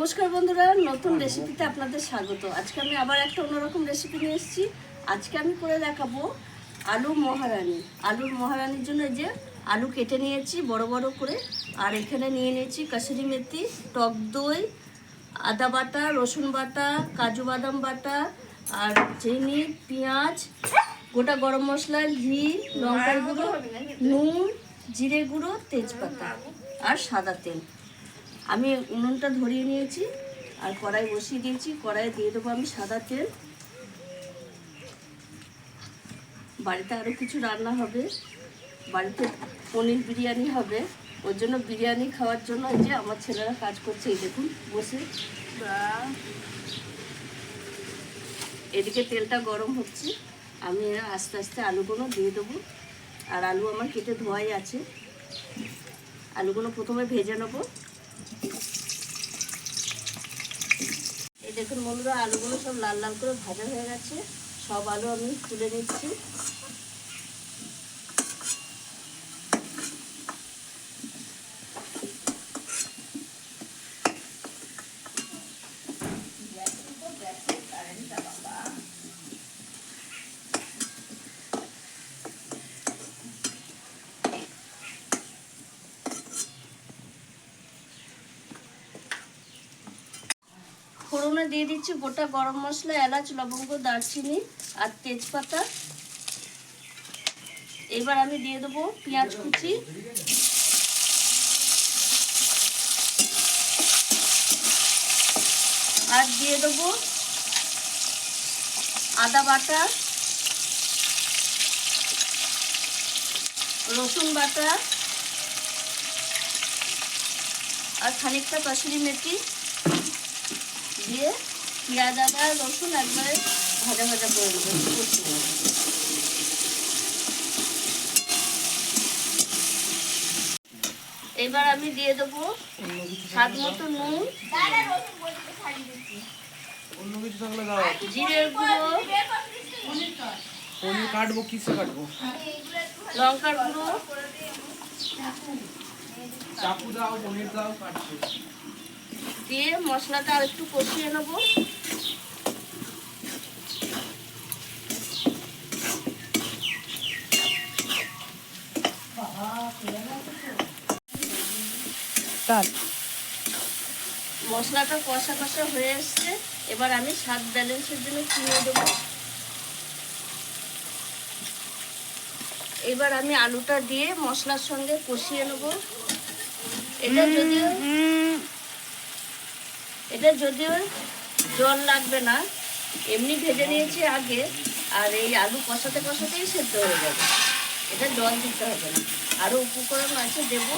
নমস্কার বন্ধুরা, নতুন রেসিপিতে আপনাদের স্বাগত। আজকে আমি আবার একটা অন্যরকম রেসিপি নিয়ে এসেছি। আজকে আমি করে দেখাবো আলু মহারানি। আলুর মহারানির জন্য এই যে আলু কেটে নিয়েছি বড় বড় করে, আর এখানে নিয়ে নিয়েছি কাসুরি মেথি, টক দই, আদা বাটা, রসুন বাটা, কাজু বাদাম বাটা, আর চিনি, পেঁয়াজ, গোটা গরম মশলা, ঘি, লঙ্কার গুঁড়ো, নুন, জিরে গুঁড়ো, তেজপাতা আর সাদা তেল। আমি উনুনটা ধরিয়ে নিয়েছি আর কড়াই বসিয়ে দিয়েছি। কড়াইয়ে দিয়ে দেবো আমি সাদা তেল। বাড়িতে আরও কিছু রান্না হবে, বাড়িতে পনির বিরিয়ানি হবে। ওর জন্য বিরিয়ানি খাওয়ার জন্য এই যে আমার ছেলেরা কাজ করছে, এই দেখুন বসে। এদিকে তেলটা গরম হচ্ছে, আমি আস্তে আস্তে আলুগুলো দিয়ে দেবো। আর আলু আমার কেটে ধোয়াই আছে, আলুগুলো প্রথমে ভেজে নেবো। এই দেখুন বন্ধুরা, আলুগুলো সব লাল লাল করে ভাজা হয়ে গেছে। সব আলু আমি তুলে নিচ্ছি। ফোড়নে দিয়ে দিচ্ছি গোটা গরম মশলা, এলাচ, লবঙ্গ, দারচিনি আর তেজপাতা। এবার আমি দিয়ে দেবো পেঁয়াজ কুচি, আর দিয়ে দেবো আদা বাটা, রসুন বাটা আর খানিকটা কাসুরি মেথি দিয়ে পেঁয়াজ, আদা, রসুন একবারে ভাজা ভাজা করে দেবো। এবার আমি দিয়ে দেবো স্বাদ মতো নুন, জিরের গুঁড়ো, লঙ্কার গুঁড়ো, দিয়ে মশলাটা আর একটু কষিয়ে নেবো। মশলাটা কষা কষা হয়ে এসছে। এবার আমি স্বাদ ব্যালেন্সের জন্য চিনি দেবো। এবার আমি আলুটা দিয়ে মশলার সঙ্গে কষিয়ে নেব। এটা যদিও জল লাগবে না, এমনি ভেজে নিয়েছি আগে, আর এই আলু কষাতে কষাতেই সেদ্ধ হয়ে যাবে। এটা জল দিতে হবে না। আরও উপকরণ আছে দেবো।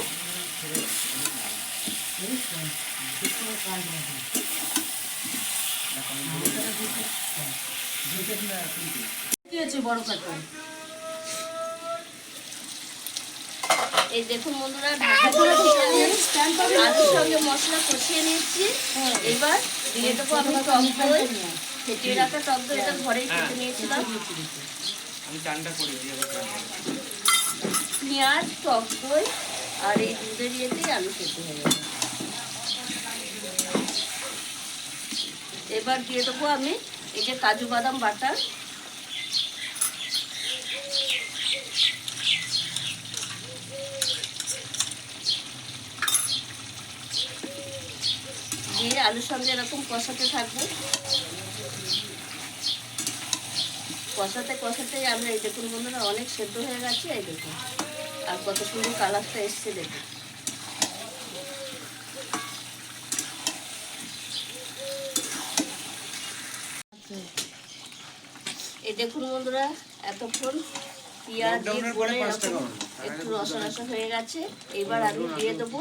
বড় কাটা এই দেখুন বন্ধুরা, আলুর সঙ্গে মশলা কষিয়ে নিচ্ছি। এবার দিয়ে দেবো আমি টক দই, ফেটিয়ে রাখা টক দই। এটা ঘরেই কেটে নিয়েছিলাম। পেঁয়াজ, টক দই আর এই দুধের ইয়েতেই আলু সেদ্ধ হয়ে যাবে। এবার দিয়ে দেবো আমি এই যে কাজু বাদাম বাটা, দিয়ে আলুর সঙ্গে এরকম কষাতে থাকবো। কষাতে কষাতেই আমরা এই দেখুন বন্ধুরা অনেক সেদ্ধ হয়ে গেছে। এই দেখুন আর কত সুন্দর কালারটা এসছে দেখুন। এই দেখুন বন্ধুরা, এতক্ষণ পেঁয়াজ দিয়ে পরে এরকম একটু রসা রসা হয়ে গেছে। এবার আমি দিয়ে দেবো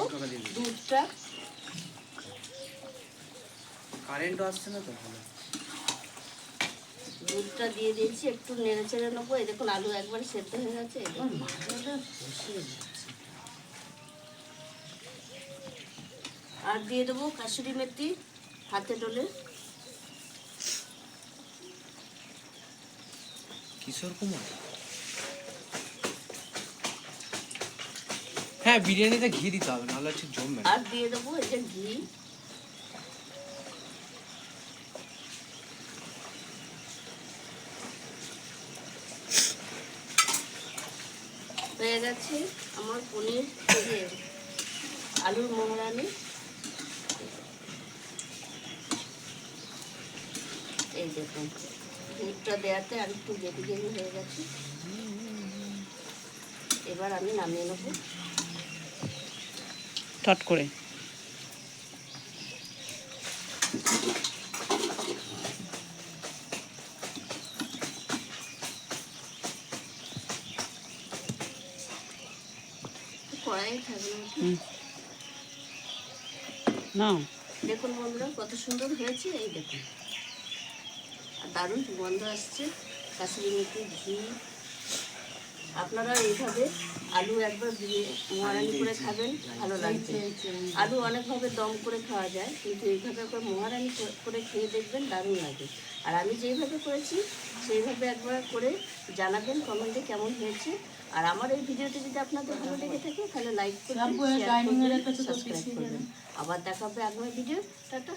দুধটা। দুধটা দিয়ে দিয়েছি, একটু নেড়ে চেড়ে নেবো। এই দেখুন আলু একবারে সেদ্ধ হয়ে গেছে। আর দিয়ে দেবো কাসুরি মেথি হাতে ডলে। কিশোর কুমার, হ্যাঁ বিরিয়ানিতে ঘি দিতে হবে, নাহলে ঠিক জমবে না। আর দিয়ে দেবো এই যে ঘি। গেছে আমার পনির যে আলুর মহারানি। এই দেখুন দুধটা দেওয়াতে আর একটু গ্রেভি গ্রেভি হয়ে গেছে। এবার আমি নামিয়ে নেবো চট করে। কড়াই থাকবে না দেখুন বন্ধুরা কত সুন্দর হয়েছে। এই দেখুন আর দারুণ সুগন্ধ আসছে, কাসুরি মেথি ঘি। আপনারা এইভাবে আলু একবার দিয়ে মহারানি করে খাবেন, ভালো লাগবে। আলু অনেকভাবে দম করে খাওয়া যায়, কিন্তু এইভাবে একবার মহারানি করে খেয়ে দেখবেন, দারুণ লাগে। আর আমি যেইভাবে করেছি সেইভাবে একবার করে জানাবেন কমেন্টে কেমন হয়েছে। আর আমার এই ভিডিওটি যদি আপনাদের ভালো লেগে থাকে তাহলে লাইক করবেন, শেয়ার করবেন, সাবস্ক্রাইব করবেন। আবার দেখা হবে আগামী ভিডিও। টাটা।